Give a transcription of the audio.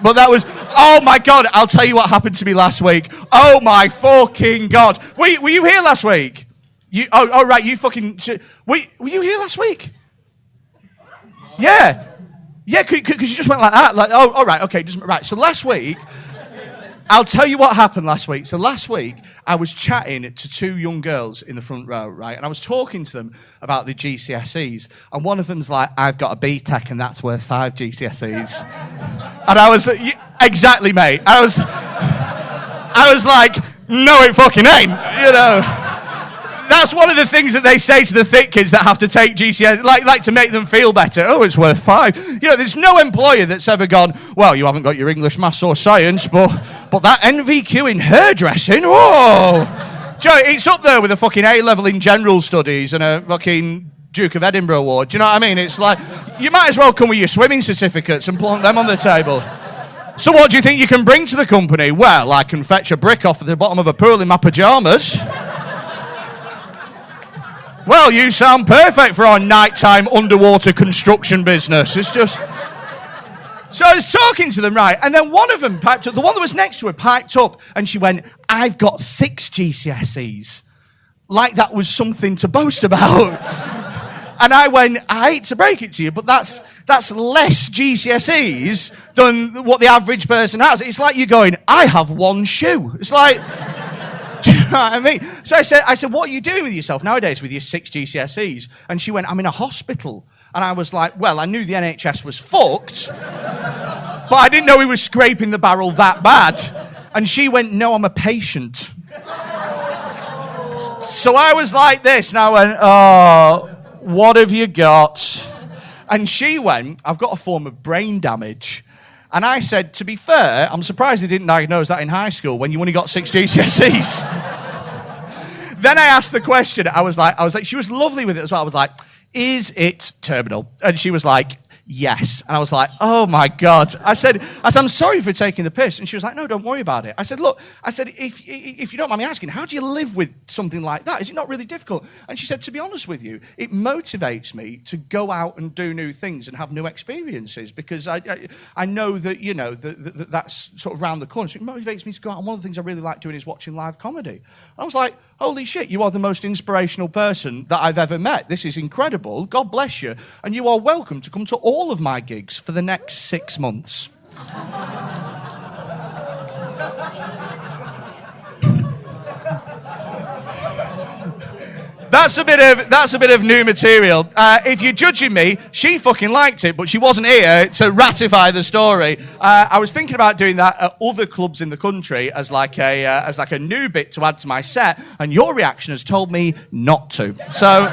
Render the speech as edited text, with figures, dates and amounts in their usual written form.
But that was, oh my God, I'll tell you what happened to me last week. Oh my fucking God. Were you here last week? Right, you fucking, were you here last week? Yeah. Yeah, because you just went like that. Like, oh, all right, okay. Right, so last week, I'll tell you what happened last week. So last week, I was chatting to two young girls in the front row, right? And I was talking to them about the GCSEs. And one of them's like, I've got a BTEC and that's worth 5 GCSEs. And I was, exactly, mate. I was like, no, it fucking ain't, you know. That's one of the things that they say to the thick kids that have to take GCSE, like to make them feel better. Oh, it's worth 5. You know, there's no employer that's ever gone, well, you haven't got your English, maths or science, but that NVQ in hairdressing, oh. Joe, it's up there with a fucking A-level in general studies and a fucking Duke of Edinburgh award. Do you know what I mean? It's like, you might as well come with your swimming certificates and plonk them on the table. So what do you think you can bring to the company? Well, I can fetch a brick off the bottom of a pool in my pyjamas. Well, you sound perfect for our nighttime underwater construction business. It's just... So I was talking to them, right, and then one of them piped up, the one that was next to her piped up, and she went, I've got 6 GCSEs. Like that was something to boast about. And I went, I hate to break it to you, but that's less GCSEs than what the average person has. It's like you going, I have 1 shoe. It's like... Do you know what I mean? So I said, what are you doing with yourself nowadays with your 6 GCSEs? And she went, I'm in a hospital. And I was like, well, I knew the NHS was fucked, but I didn't know he was scraping the barrel that bad. And she went, no, I'm a patient. So I was like this, and I went, oh, what have you got? And she went, I've got a form of brain damage. And I said, to be fair, I'm surprised they didn't diagnose that in high school when you only got 6 GCSEs. Then I asked the question. I was like, she was lovely with it as well. I was like, is it terminal? And she was like, yes. And I was like, oh my God. I said, I'm sorry for taking the piss. And she was like, no, don't worry about it. I said, look, if you don't mind me asking, how do you live with something like that? Is it not really difficult? And she said, to be honest with you, it motivates me to go out and do new things and have new experiences because I know that, you know, that's sort of round the corner. So it motivates me to go out. And one of the things I really like doing is watching live comedy. I was like, holy shit, you are the most inspirational person that I've ever met. This is incredible. God bless you. And you are welcome to come to all of my gigs for the next 6 months. That's a bit of new material. If you're judging me, she fucking liked it, but she wasn't here to ratify the story. I was thinking about doing that at other clubs in the country as like a new bit to add to my set, and your reaction has told me not to. So.